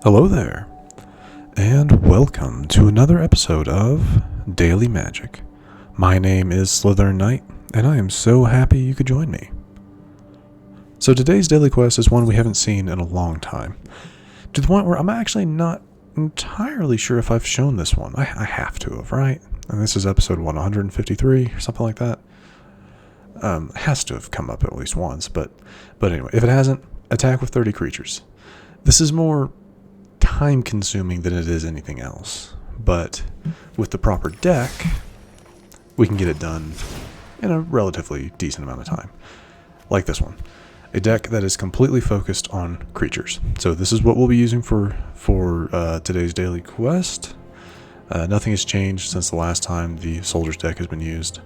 Hello there, and welcome to another episode of Daily Magic. My name is Slytherin Knight, and I am so happy you could join me. So today's daily quest is one we haven't seen in a long time, to the point where I'm actually not entirely sure if I've shown this one. I have to have, right? And this is episode 153 or something like that. It has to have come up at least once, but anyway, if it hasn't, attack with 30 creatures. This is more time consuming than it is anything else, but with the proper deck we can get it done in a relatively decent amount of time, like this one, a deck that is completely focused on creatures. So this is what we'll be using for today's daily quest. Nothing has changed since the last time the soldiers deck has been used.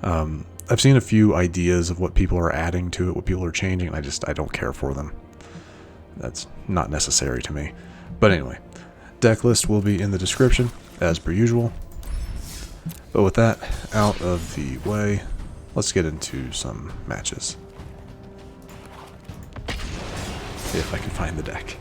I've seen a few ideas of what people are adding to it, what people are changing, and I don't care for them. That's not necessary to me. But anyway, deck list will be in the description, as per usual. But with that out of the way, let's get into some matches. If I can find the deck.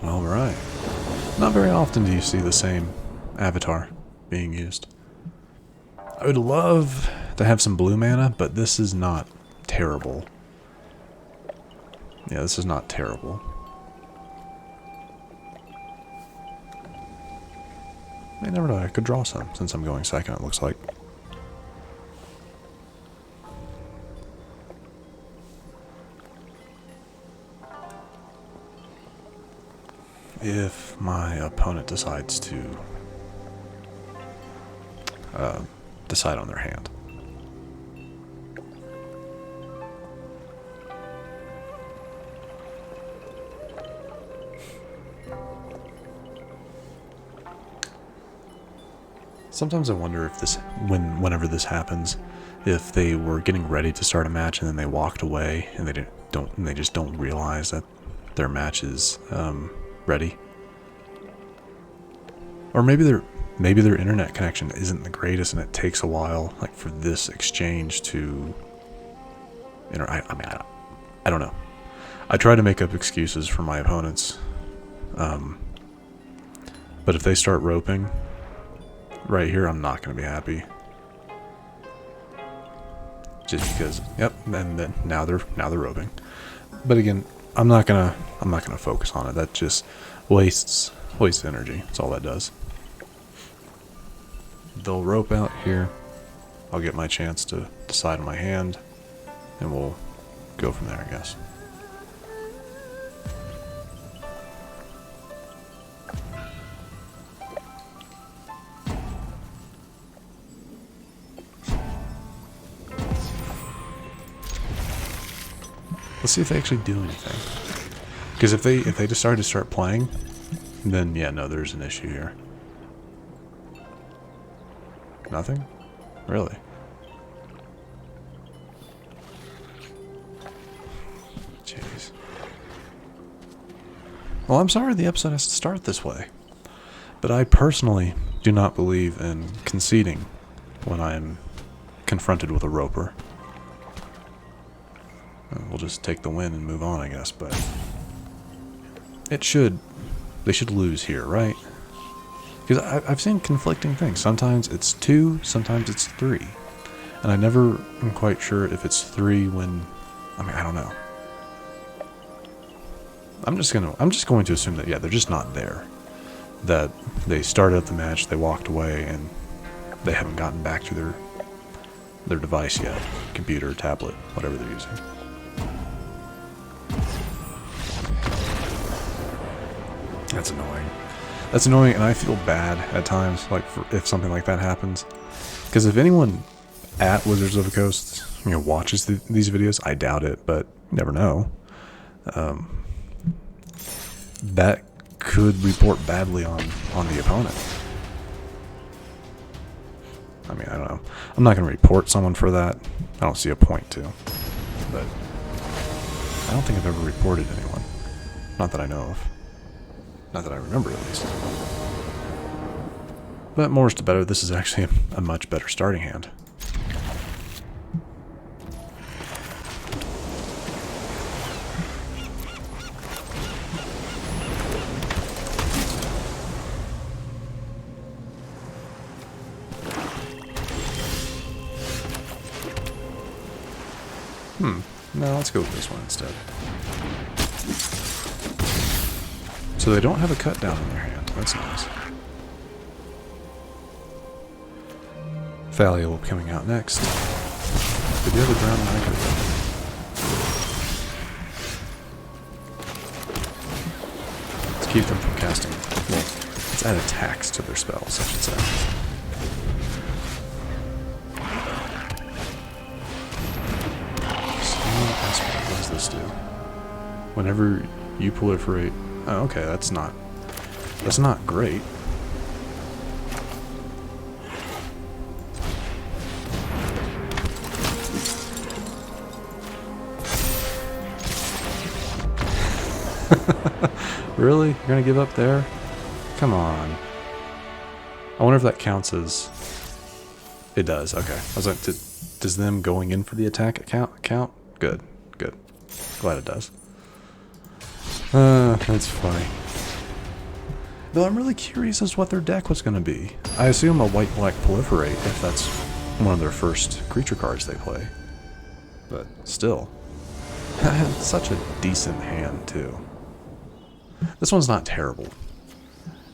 Alright. Not very often do you see the same avatar being used. I would love to have some blue mana, but this is not terrible. Yeah, this is not terrible. I never know, I could draw some since I'm going second, it looks like. If my opponent decides to decide on their hand. Sometimes I wonder if this, whenever this happens, if they were getting ready to start a match and then they walked away and they just don't realize that their match is ready. Or maybe their internet connection isn't the greatest and it takes a while, like, for this exchange to... I don't know. I try to make up excuses for my opponents. But if they start roping right here, I'm not going to be happy. Just because, yep, and then now they're roping. But again, I'm not gonna focus on it. That just wastes energy. That's all that does. They'll rope out here. I'll get my chance to decide on my hand, and we'll go from there, I guess. Let's see if they actually do anything. Because if they decide to start playing, then yeah, no, there's an issue here. Nothing? Really? Jeez. Well, I'm sorry the episode has to start this way. But I personally do not believe in conceding when I'm confronted with a roper. We'll just take the win and move on, I guess, but they should lose here, right? Because I've seen conflicting things. Sometimes it's 2, sometimes it's 3. And I never am quite sure if it's 3 when... I don't know. I'm just going to assume that, yeah, they're just not there. That they started up the match, they walked away, and they haven't gotten back to their device yet. Computer, tablet, whatever they're using. That's annoying. That's annoying, and I feel bad at times, like, if something like that happens. Because if anyone at Wizards of the Coast, watches these videos, I doubt it, but you never know. That could report badly on the opponent. I don't know. I'm not going to report someone for that. I don't see a point to. But I don't think I've ever reported anyone. Not that I know of. Not that I remember, at least. But more is to better, this is actually a much better starting hand. No, let's go with this one instead. So they don't have a cut down in their hand. That's nice. Thalia will be coming out next. Did you have a ground anchor? Let's keep them from casting. Well, let's add attacks to their spells, I should say. What does this do? Whenever you proliferate... Oh, okay, that's not great. Really? You're gonna give up there? Come on. I wonder if that counts as... It does, okay. I was like, does them going in for the attack count? Good, good. Glad it does. That's funny. Though I'm really curious as to what their deck was going to be. I assume a white-black proliferate if that's one of their first creature cards they play. But still. Such a decent hand, too. This one's not terrible.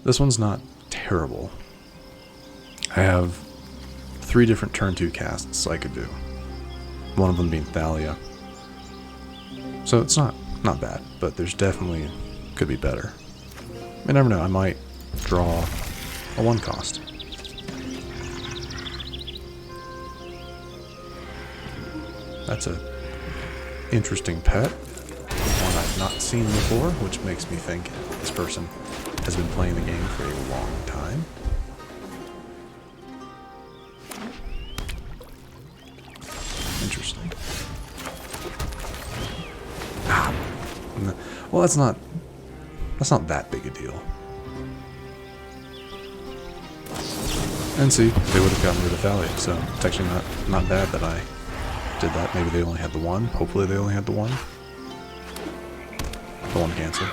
This one's not terrible. I have 3 different turn 2 casts I could do. One of them being Thalia. So it's not bad, but there's definitely could be better. You never know, I might draw a 1 cost. That's a interesting pet. One I've not seen before, which makes me think this person has been playing the game for a long time. Interesting. Well, that's not that big a deal. And see, they would have gotten rid of Thalia, so it's actually not bad that I did that. Maybe they only had the 1. Hopefully they only had the 1. The 1 cancel.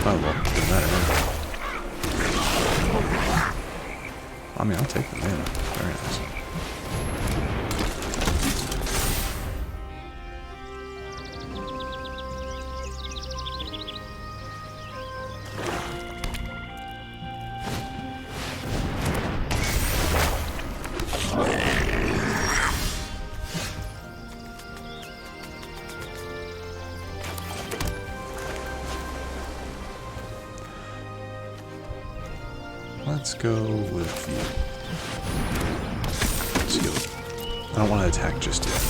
Oh well, doesn't matter. I mean, I'll take the mana. Very nice. Let's go with you. Let's go. I don't want to attack just yet.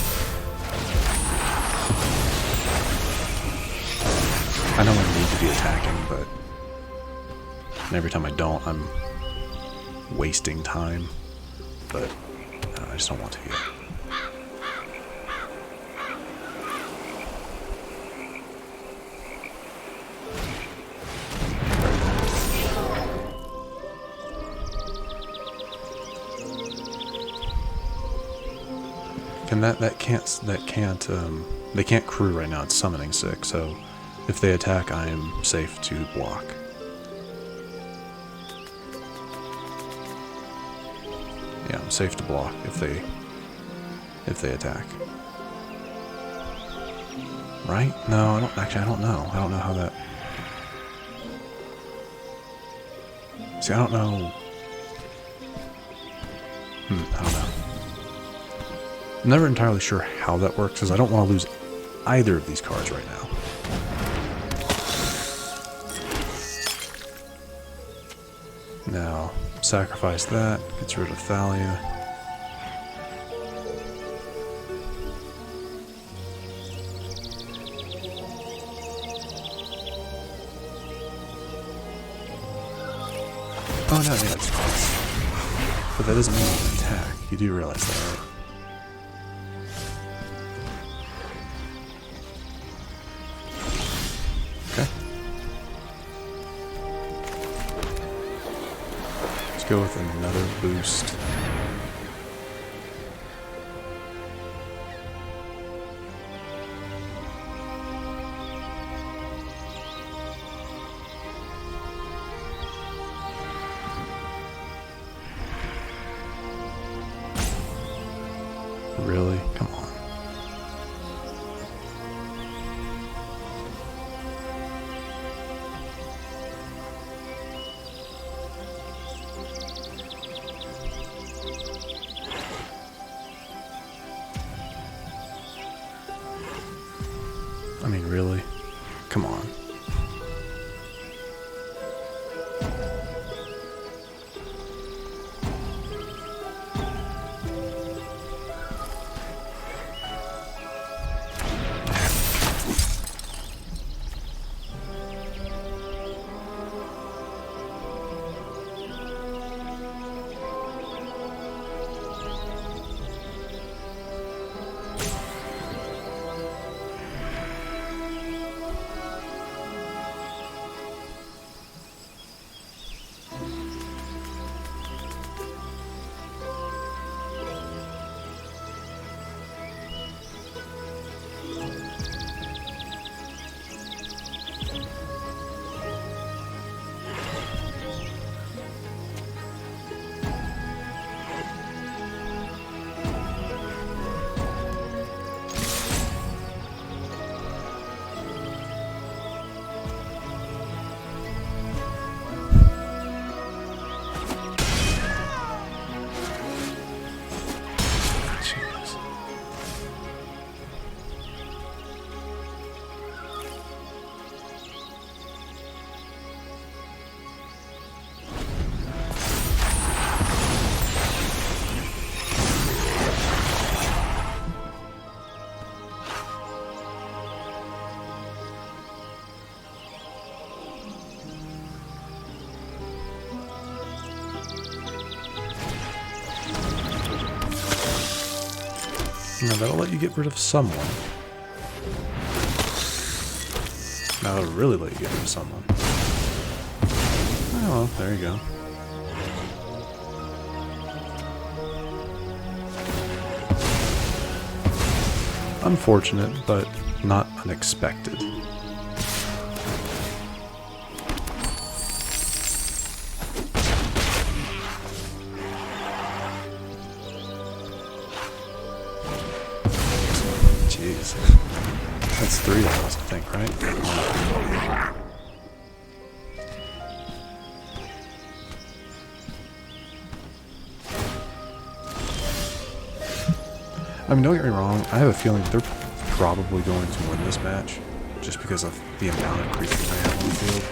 I know I need to be attacking, but every time I don't, I'm wasting time. But I just don't want to yet. And they can't crew right now. It's summoning 6, so if they attack, I am safe to block. Yeah, I'm safe to block if they attack. Right? No, I don't know. I don't know how that. See, I don't know. I don't know. I'm never entirely sure how that works, because I don't want to lose either of these cards right now. Now, sacrifice that, gets rid of Thalia. Oh no, yeah, it's fine. But that doesn't mean you can attack. You do realize that, right? go with another boost. Really? Come on. I mean, really? Come on. Now that'll let you get rid of someone. Now that'll really let you get rid of someone. Oh, well, there you go. Unfortunate, but not unexpected. Jeez. That's 3 of those, I think, right? I mean, don't get me wrong, I have a feeling they're probably going to win this match, just because of the amount of creatures I have on the field.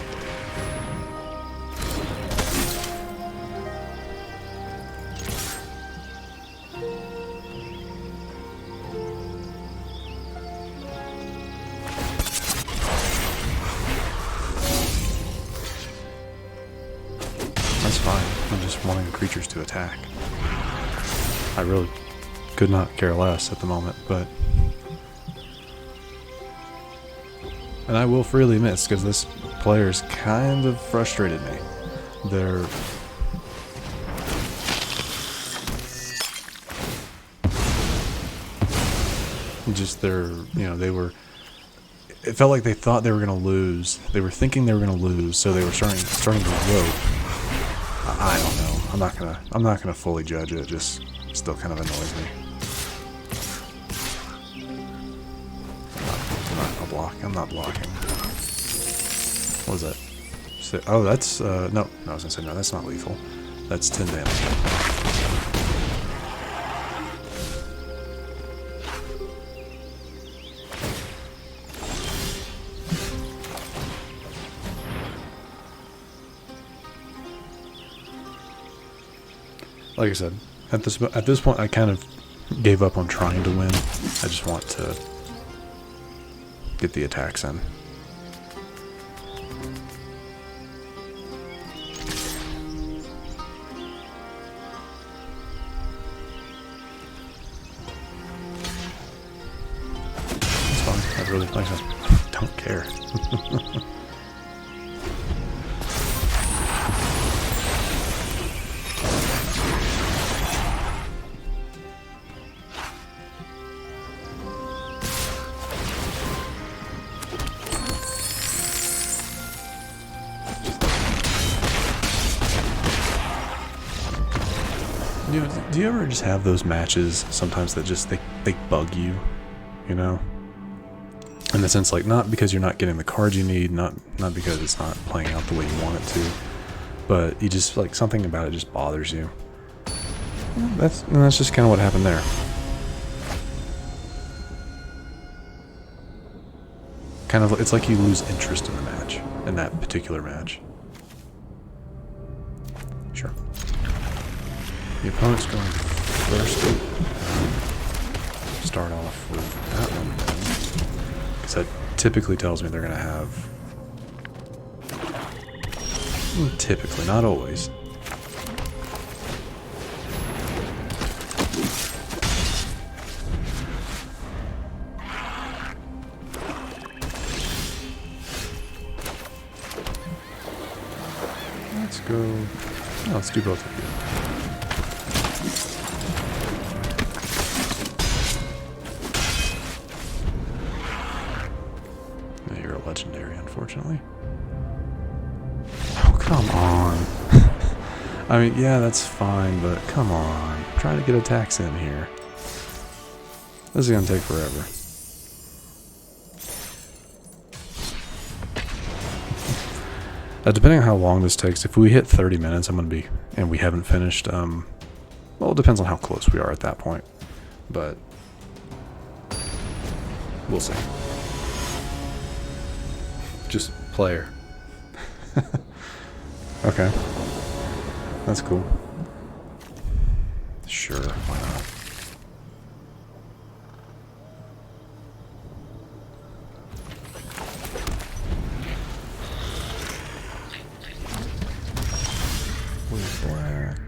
That's fine, I'm just wanting the creatures to attack. I really could not care less at the moment, but... And I will freely admit, because this player's kind of frustrated me. They're... you know, they were... It felt like they thought they were going to lose. They were thinking they were going to lose, so they were starting to rope. I don't know. I'm not gonna fully judge it. It just still kind of annoys me. I'm not blocking. What is that? Oh, that's, no, I was gonna say, no, that's not lethal. That's 10 damage. Like I said, at this point, I kind of gave up on trying to win. I just want to get the attacks in. It's fun. I really, like I said, don't care. You know, do you ever just have those matches sometimes that just they bug you, you know? In the sense, like, not because you're not getting the cards you need, not because it's not playing out the way you want it to, but you just, like, something about it just bothers you. That's just kind of what happened there. Kind of, it's like you lose interest in the match, in that particular match. Sure. The opponent's going first. Start off with that one then. Because that typically tells me they're going to have... Typically, not always. Let's go... Oh, let's do both of you. You're a legendary, unfortunately. Oh, come on. I mean, yeah, that's fine, but come on. Try to get attacks in here. This is going to take forever. Depending on how long this takes, if we hit 30 minutes, I'm going to be... And we haven't finished, well, it depends on how close we are at that point. But... we'll see. Just player. Okay. That's cool. Sure, why not? Blue, black.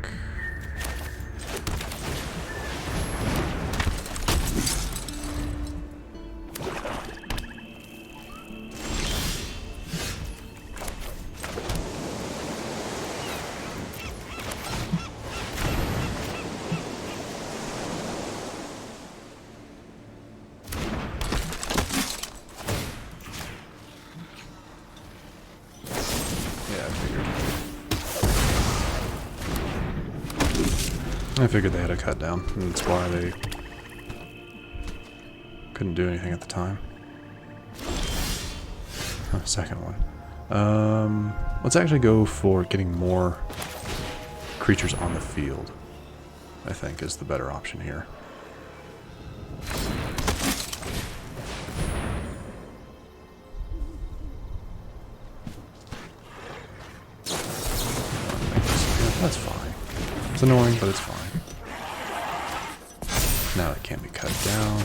I figured they had a cut down, and that's why they couldn't do anything at the time. Second one. Let's actually go for getting more creatures on the field, I think is the better option here. That's fine. It's annoying, but it's fine. Now it can't be cut down.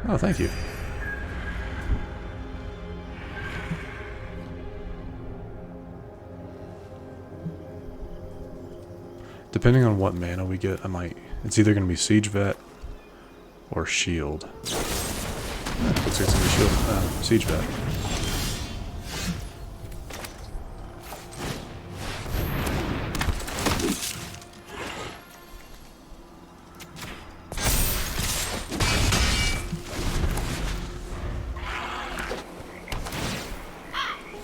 Oh, thank you. Depending on what mana we get, I might... It's either going to be Siege Vet or Shield. Looks like it's going to be Shield, Siege Vet.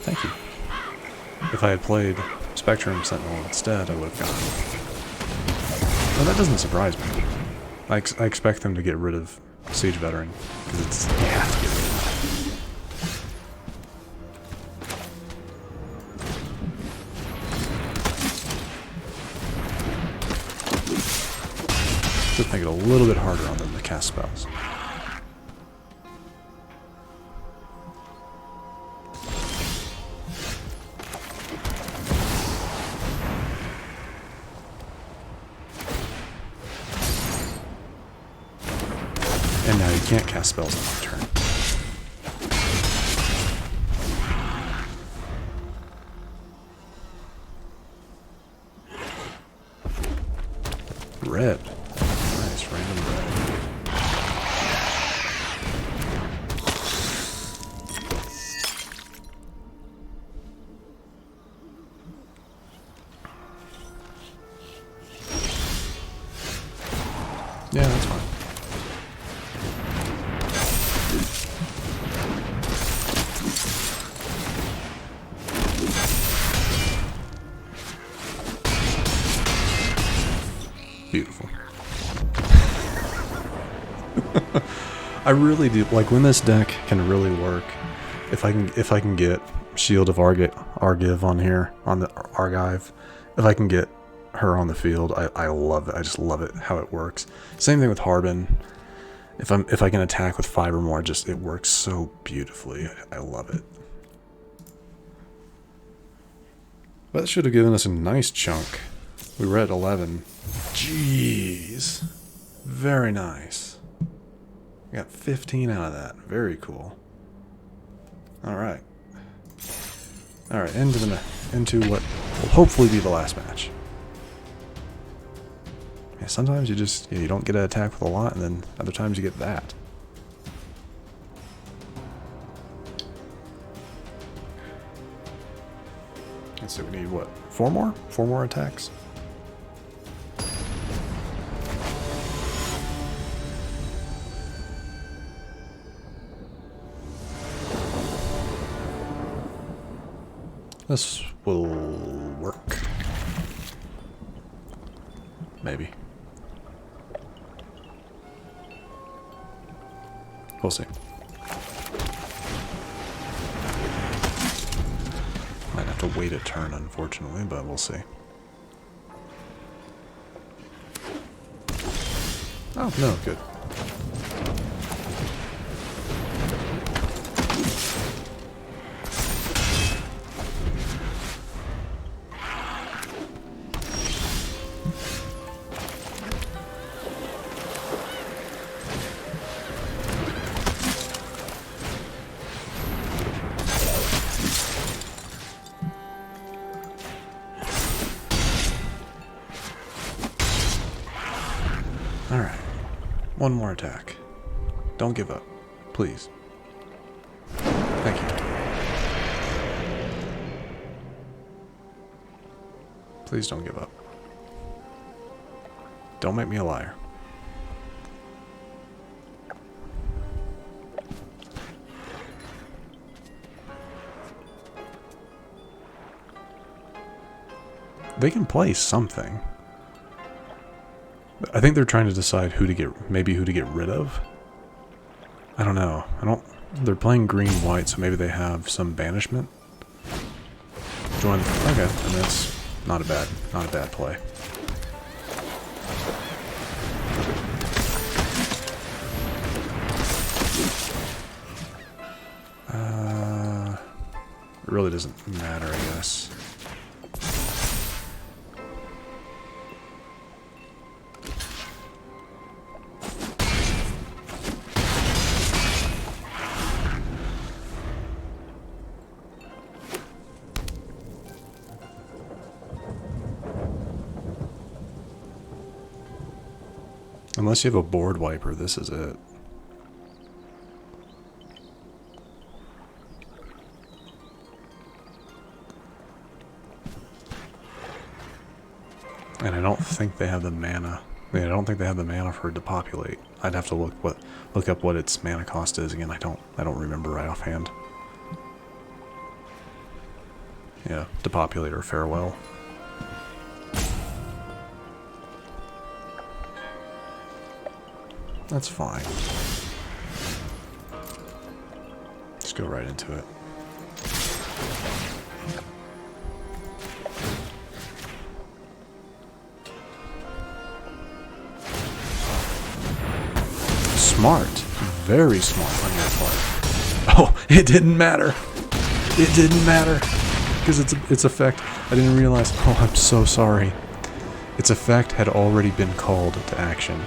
Thank you. If I had played Spectrum Sentinel instead, I would have gotten it. Well, that doesn't surprise me. I expect them to get rid of Siege Veteran, because it's... You have to get rid of it. Just make it a little bit harder on them to cast spells. And now you can't cast spells on your turn. Red. Nice, random red. Yeah, that's fine. I really do like when this deck can really work. If I can get Shield of Argive on here on the Argive, if I can get her on the field, I love it. I just love it how it works. Same thing with Harbin. If I can attack with 5 or more, it works so beautifully. I love it. That should have given us a nice chunk. We were at 11. Jeez. Very nice. We got 15 out of that. Very cool. Alright. Alright, into what will hopefully be the last match. Yeah, sometimes you don't get an attack with a lot, and then other times you get that. So we need what? 4 more? 4 more attacks? This will work. Maybe. We'll see. Might have to wait a turn, unfortunately, but we'll see. Oh, no, good. Alright. One more attack. Don't give up. Please. Thank you. Please don't give up. Don't make me a liar. They can play something. I think they're trying to decide who to get rid of. I don't know. They're playing green-white, so maybe they have some banishment. Join. Okay, and that's not a bad play. It really doesn't matter, I guess. Unless you have a board wiper, this is it. And I don't think they have the mana. I don't think they have the mana for it to populate. I'd have to look up what its mana cost is again. I don't remember right offhand. Yeah, depopulate or farewell. That's fine. Just go right into it. Smart. Very smart on your part. Oh, it didn't matter. It didn't matter. Because its effect, I didn't realize. Oh, I'm so sorry. Its effect had already been called to action.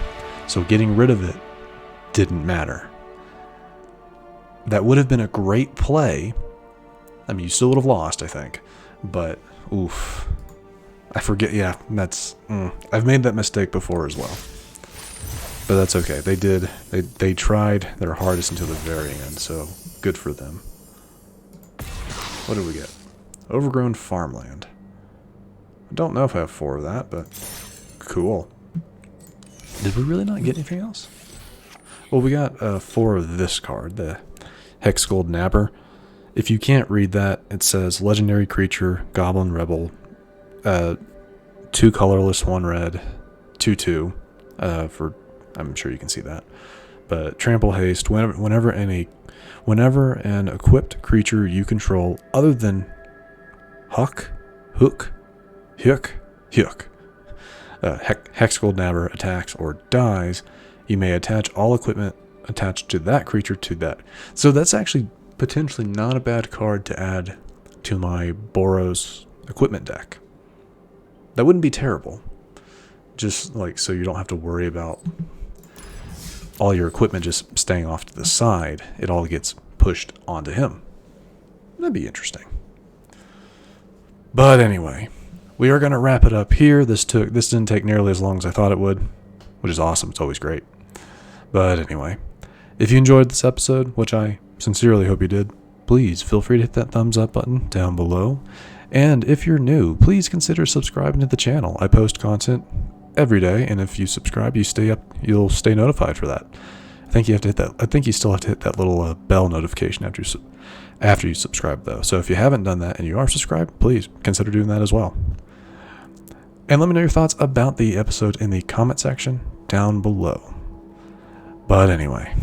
So getting rid of it didn't matter. That would have been a great play. I mean, you still would have lost, I think. But, oof. I forget, yeah, that's... I've made that mistake before as well. But that's okay. They tried their hardest until the very end, so good for them. What did we get? Overgrown farmland. I don't know if I have 4 of that, but cool. Did we really not get anything else? Well, we got 4 of this card, the Hexgold Nabber. If you can't read that, it says Legendary Creature, Goblin Rebel, 2 colorless, 1 red, 2/2, for, I'm sure you can see that. But trample haste, whenever an equipped creature you control other than Huck, Hexgold Nabber attacks or dies, you may attach all equipment attached to that creature to that. So that's actually potentially not a bad card to add to my Boros equipment deck. That wouldn't be terrible. Just like so you don't have to worry about all your equipment just staying off to the side. It all gets pushed onto him. That'd be interesting. But anyway, we are going to wrap it up here. This didn't take nearly as long as I thought it would, which is awesome. It's always great. But anyway, if you enjoyed this episode, which I sincerely hope you did, please feel free to hit that thumbs up button down below. And if you're new, please consider subscribing to the channel. I post content every day, and if you subscribe, you'll stay notified for that. I think you still have to hit that little bell notification after you subscribe, though. So if you haven't done that and you are subscribed, please consider doing that as well. And let me know your thoughts about the episode in the comment section down below. But anyway,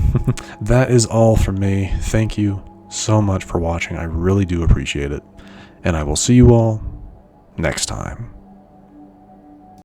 that is all from me. Thank you so much for watching. I really do appreciate it. And I will see you all next time.